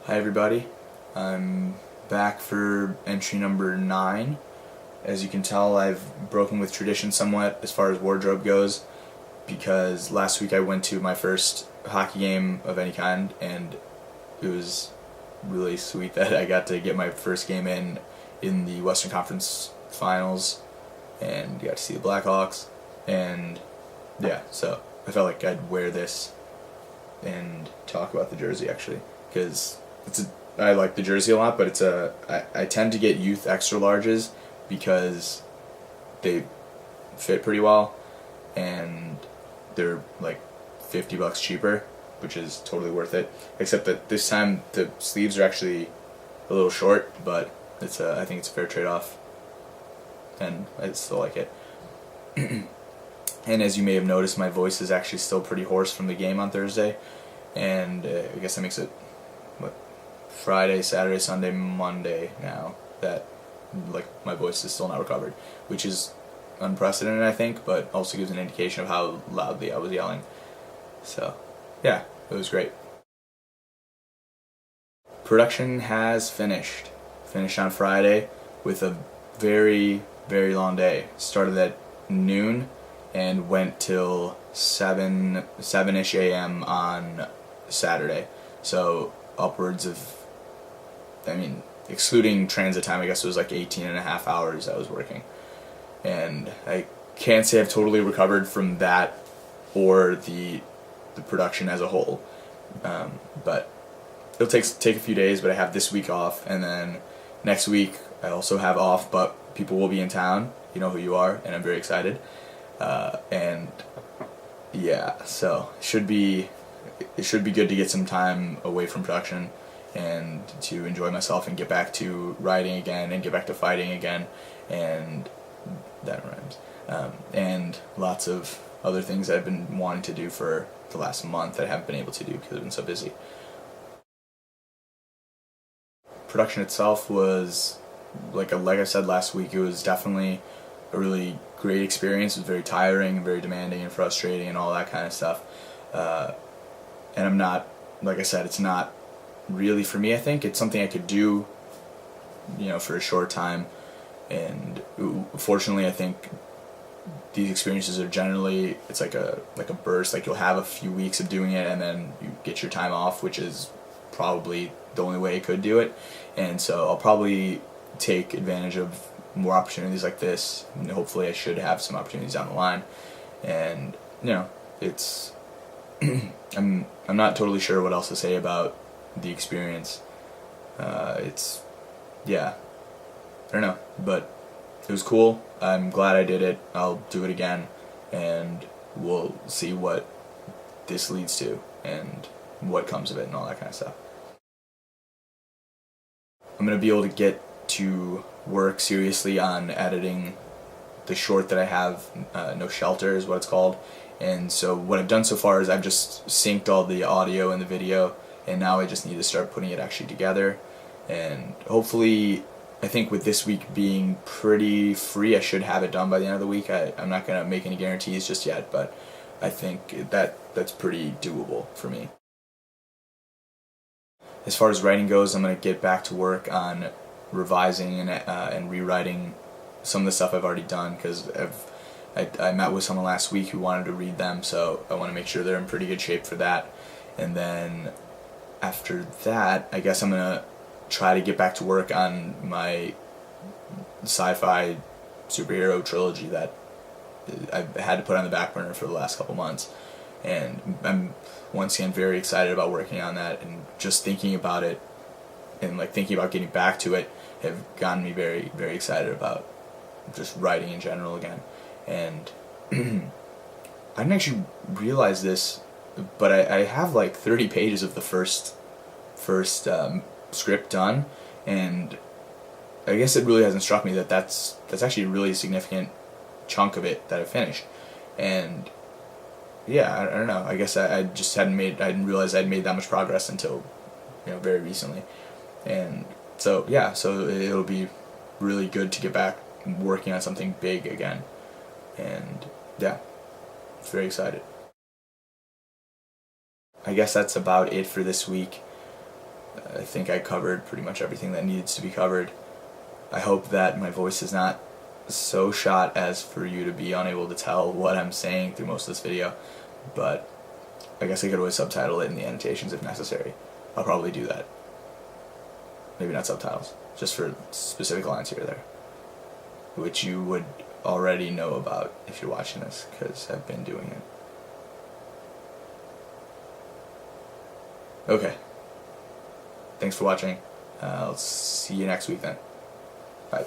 Hi everybody, I'm back for entry number 9. As you can tell, I've broken with tradition somewhat as far as wardrobe goes because last week I went to my first hockey game of any kind, and it was really sweet that I got to get my first game in the Western Conference Finals and got to see the Blackhawks, and yeah, so I felt like I'd wear this and talk about the jersey actually, because I like the jersey a lot, but I tend to get youth extra larges because they fit pretty well and they're like $50 cheaper, which is totally worth it. Except that this time the sleeves are actually a little short, but I think it's a fair trade off, and I still like it. And as you may have noticed, my voice is actually still pretty hoarse from the game on Thursday, and I guess that makes it Friday, Saturday, Sunday, Monday now that like my voice is still not recovered, which is unprecedented, I think, but also gives an indication of how loudly I was yelling. So, yeah, it was great. Production has finished on Friday with a very, very long day. Started at noon and went till 7-ish a.m. on Saturday. So upwards of, excluding transit time, I guess it was like 18 and a half hours I was working. And I can't say I've totally recovered from that or the production as a whole. But it'll take a few days, but I have this week off, and then next week I also have off, but people will be in town. You know who you are, and I'm very excited. And yeah, so it should be good to get some time away from production and to enjoy myself and get back to riding again and get back to fighting again, and that rhymes. And lots of other things that I've been wanting to do for the last month that I haven't been able to do because I've been so busy. Production itself was like I said last week, it was definitely a really great experience. It was very tiring and very demanding and frustrating and all that kind of stuff. And I'm not, like I said, it's not really for me. I think it's something I could do, for a short time. And fortunately, I think these experiences are generally, it's like a burst. Like you'll have a few weeks of doing it, and then you get your time off, which is probably the only way I could do it. And so I'll probably take advantage of more opportunities like this, and hopefully I should have some opportunities down the line. And it's I'm not totally sure what else to say about the experience. It's yeah, I don't know, but it was cool. I'm glad I did it. I'll do it again, and we'll see what this leads to and what comes of it and all that kind of stuff. I'm going to be able to get to work seriously on editing the short that I have. No Shelter is what it's called. And so what I've done so far is I've just synced all the audio and the video, and now I just need to start putting it actually together. And hopefully, I think with this week being pretty free, I should have it done by the end of the week. I'm not going to make any guarantees just yet, but I think that's pretty doable for me. As far as writing goes, I'm going to get back to work on revising and rewriting some of the stuff I've already done, because I met with someone last week who wanted to read them, so I want to make sure they're in pretty good shape for that. And then after that, I guess I'm going to try to get back to work on my sci-fi superhero trilogy that I've had to put on the back burner for the last couple months. And I'm once again very excited about working on that, and just thinking about it and like thinking about getting back to it have gotten me very, very excited about just writing in general again. And I didn't actually realize this, but I have like 30 pages of the first script done, and I guess it really hasn't struck me that that's actually a really significant chunk of it that I finished. And yeah, I don't know. I guess I just I didn't realize I'd made that much progress until very recently. And so yeah, so it'll be really good to get back working on something big again. And yeah, very excited. I guess that's about it for this week. I think I covered pretty much everything that needs to be covered. I hope that my voice is not so shot as for you to be unable to tell what I'm saying through most of this video, but I guess I could always subtitle it in the annotations if necessary. I'll probably do that. Maybe not subtitles, just for specific lines here or there, which you would already know about if you're watching this, because I've been doing it. Okay. Thanks for watching. I'll see you next week then. Bye.